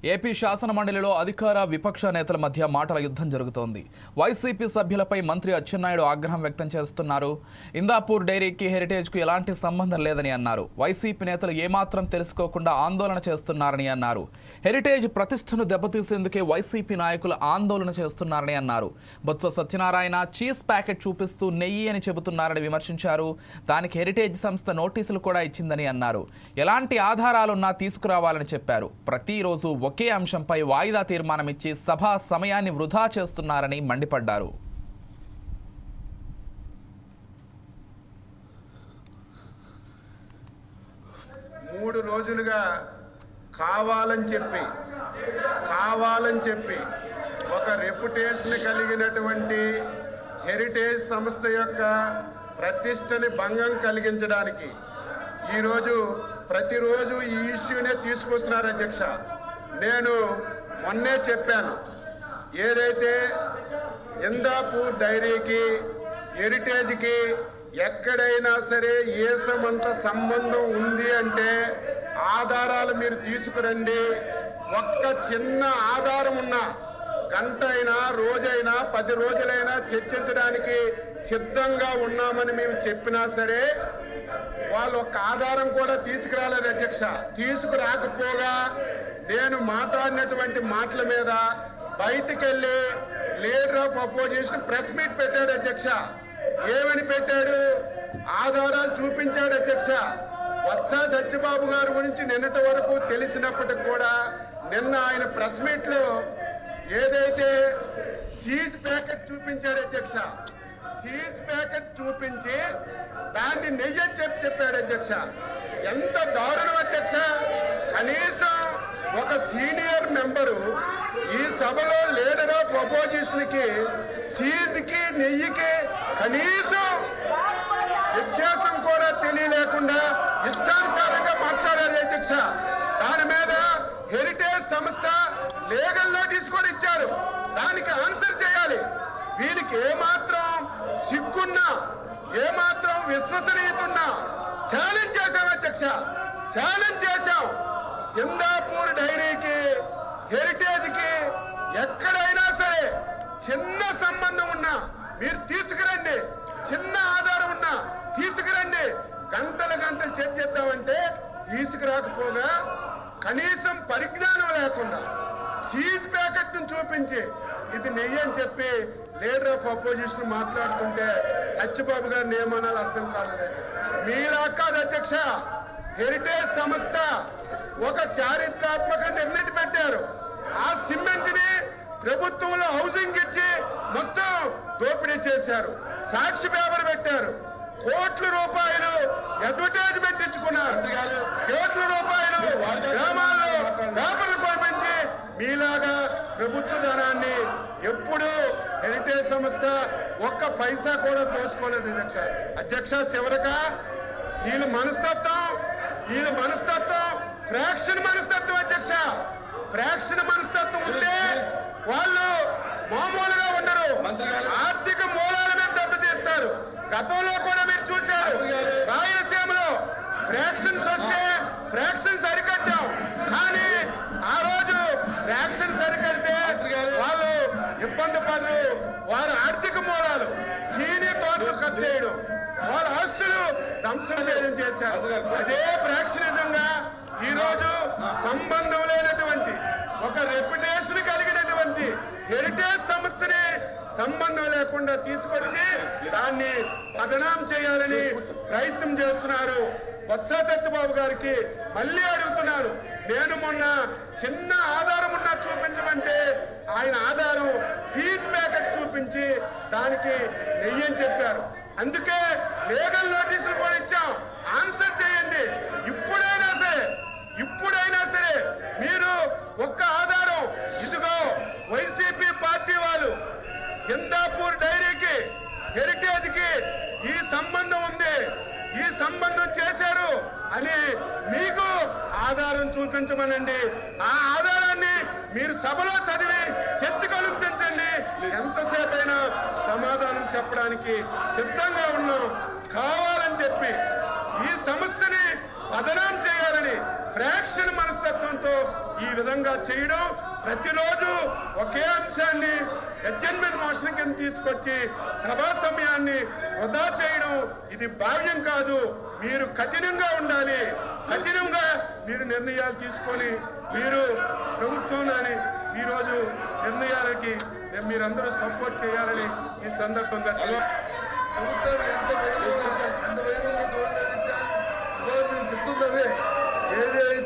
AP శాసన మండలిలో అధికార విపక్ష నేతల మధ్య మాటల యుద్ధం జరుగుతోంది. వైసీపీ సభ్యులపై మంత్రి అచ్చెన్నాయుడు ఆగ్రహం వ్యక్తం చేస్తున్నారు. ఇందాపూర్ డైరీకి హెరిటేజ్కు ఎలాంటి సంబంధం లేదని అన్నారు. వైసీపీ నేతలు ఏమాత్రం తెలుసుకోకుండా ఆందోళన చేస్తున్నారని అన్నారు. హెరిటేజ్ ప్రతిష్టను దెబ్బతీసేందుకే వైసీపీ నాయకులు ఆందోళన చేస్తున్నారని అన్నారు. బొత్స సత్యనారాయణ చీజ్ ప్యాకెట్ చూపిస్తూ నెయ్యి అని చెబుతున్నారని విమర్శించారు. దానికి హెరిటేజ్ సంస్థ నోటీసులు కూడా ఇచ్చిందని అన్నారు. ఎలాంటి ఆధారాలున్నా తీసుకురావాలని చెప్పారు. ప్రతిరోజు ఒకే అంశంపై వాయిదా తీర్మానం ఇచ్చి సభా సమయాన్ని వృధా చేస్తున్నారని మండిపడ్డారు. మూడు రోజులుగా కావాలని చెప్పి ఒక రెప్యుటేషన్ కలిగినటువంటి హెరిటేజ్ సంస్థ యొక్క ప్రతిష్టని భంగం కలిగించడానికి ఈరోజు ప్రతిరోజు ఈ ఇష్యూనే తీసుకొస్తున్నారు అధ్యక్ష. నేను మొన్నే చెప్పాను, ఏదైతే ఇందాపూర్ డైరీకి హెరిటేజ్కి ఎక్కడైనా సరే ఏసమంత సంబంధం ఉంది అంటే ఆధారాలు మీరు తీసుకురండి. ఒక్క చిన్న ఆధారం ఉన్నా గంట అయినా రోజైనా 10 రోజులైనా చర్చించడానికి సిద్ధంగా ఉన్నామని మేము చెప్పినా సరే వాళ్ళు ఒక్క ఆధారం కూడా తీసుకురాలేదు అధ్యక్ష. తీసుకురాకపోగా నేను మాట్లాడినటువంటి మాటల మీద బయటికి వెళ్ళి leader of opposition press meet పెట్టాడు అధ్యక్ష. ఏమని పెట్టాడు? ఆధారాలు చూపించాడు అధ్యక్ష. బొత్స సత్యబాబు గారి గురించి నిన్నటి వరకు తెలిసినప్పటికి కూడా నిన్న ఆయన ప్రెస్ మీట్ లో ఏదైతే చీజ్ ప్యాకెట్ చూపించాడు అధ్యక్ష, చీజ్ ప్యాకెట్ చూపించి దాన్ని నెయ్యి చెప్పాడు అధ్యక్ష. ఎంత దారుణం అధ్యక్ష! కనీసం ఒక సీనియర్ మెంబరు ఈ సభలో లీడర్ ఆఫ్ అపోజిషన్ కి చీజ్కి నెయ్యికి కనీసం వ్యత్యాసం కూడా తెలియలేకుండా ఇష్టానుసారంగా మాట్లాడారు అధ్యక్ష. దాని మీద హెరిటేజ్ సంస్థ లీగల్ నోటీస్ కూడా ఇచ్చారు. దానికి ఆన్సర్ చేయాలి. వీరికి ఏమాత్రం సిగ్గున్నా ఏమాత్రం విశ్వసనీయత ఉన్నా ఛాలెంజ్ చేశాం అధ్యక్ష, ఛాలెంజ్ చేశాం. ఇందాపూర్ డైరీకి హెరిటేజ్కి ఎక్కడైనా సరే చిన్న సంబంధం ఉన్నా మీరు తీసుకురండి, చిన్న ఆధారం ఉన్నా తీసుకురండి. గంటలు చర్చిద్దామంటే తీసుకురాకపోగా కనీసం పరిజ్ఞానం లేకుండా చీజ్ ప్యాకెట్ ను చూపించి ఇది నెయ్యి అని చెప్పి లీడర్ ఆఫ్ అపోజిషన్ మాట్లాడుతుంటే సత్యబాబు గారిని ఏమనాలో అర్థం కాలేదు. మీలా కాదు అధ్యక్ష, హెరిటేజ్ సంస్థ ఒక చారిత్రాత్మక నిర్ణయం పెట్టారు. ఆ సిమెంట్ ని ప్రభుత్వంలో హౌసింగ్ ఇచ్చి మొత్తం దోపిడీ చేశారు. సాక్షి పేపర్ పెట్టారు. కోట్ల రూపాయలు అడ్వర్టైజ్మెంట్ ఇచ్చుకున్నారు. కోట్ల రూపాయలు గ్రామాల్లో పేపర్లు పంపించి మీలాగా ప్రభుత్వ ధనాన్ని ఎప్పుడు హెరిటేజ్ సంస్థ ఒక్క పైసా కూడా దోచుకోలేదు అధ్యక్ష. అధ్యక్ష చివరక వీళ్ళ మనస్తత్వం ఫ్రాక్షన్ మనస్తత్వం అధ్యక్ష. ఫ్రాక్షన్ మనస్తత్వం ఉంటే వాళ్ళు మామూలుగా ఉండరు, ఆర్థిక మూలాల మీద దెబ్బతీస్తారు. గతంలో కూడా మీరు చూశారు, రాయలసీమలో ఫ్రాక్షన్స్ వస్తే ఫ్రాక్షన్స్ అరికట్టాం. కానీ ఆ రోజు ఫ్రాక్షన్స్ అరికడితే వాళ్ళు ఇబ్బంది పడరు. వారి ఆర్థిక మూలాలు చీనీ తోటలు కట్ చేయడం, వాళ్ళ ఆస్తులు ధ్వంసం చేయడం చేశారు. అదే ఫ్రాక్షనిజంగా ఈ రోజు సంబంధం లేనటువంటి ఒక రెప్యుటేషన్ కలిగినటువంటి హెరిటేజ్ సంస్థని సంబంధం లేకుండా తీసుకొచ్చి దాన్ని బదనాం చేయాలని ప్రయత్నం చేస్తున్నారు. బొత్స సత్యబాబు గారికి మళ్ళీ అడుగుతున్నారు. నేను మొన్న చిన్న ఆధారం ఉన్నా చూపించమంటే ఆయన ఆధారం చీజ్ ప్యాకెట్ చూపించి దానికి నెయ్యి అని చెప్పారు. అందుకే లీగల్ నోటీసులు కూడా ఇచ్చాం. ఆన్సర్ చేయండి. ఇప్పుడైనా సరే మీరు ఒక్క ఆధారం, ఇదిగో వైసీపీ పార్టీ వాళ్ళు ఇందాపూర్ డైరీకి హెరిటేజ్కి ఈ సంబంధం ఉంది, ఈ సంబంధం చేశారు అని మీకు ఆధారం చూపించమనండి. ఆ ఆధారాన్ని మీరు సభలో చదివి చర్చ కలుపుతించండి. ఎంతసేపైనా సమాధానం చెప్పడానికి సిద్ధంగా ఉన్నాం. కావాలని చెప్పి ఈ సంస్థని బదనాం చేయాలని ఫ్రాక్షన్ మనస్తత్వం మనస్తత్వంతో ఈ విధంగా చేయడం, ప్రతిరోజు ఒకే అంశాన్ని అడ్జర్న్మెంట్ మోషన్ కింద తీసుకొచ్చి సభా సమయాన్ని వృధా చేయడం ఇది భావ్యం కాదు. మీరు కఠినంగా ఉండాలి, కఠినంగా మీరు నిర్ణయాలు తీసుకొని మీరు ప్రభుత్వంలోని ఈరోజు నిర్ణయాలకి మీరందరూ సపోర్ట్ చేయాలని ఈ సందర్భంగా ప్రభుత్వం ఎంత వైభవంగా చూడలేదు. చెప్తున్నది ఏదైతే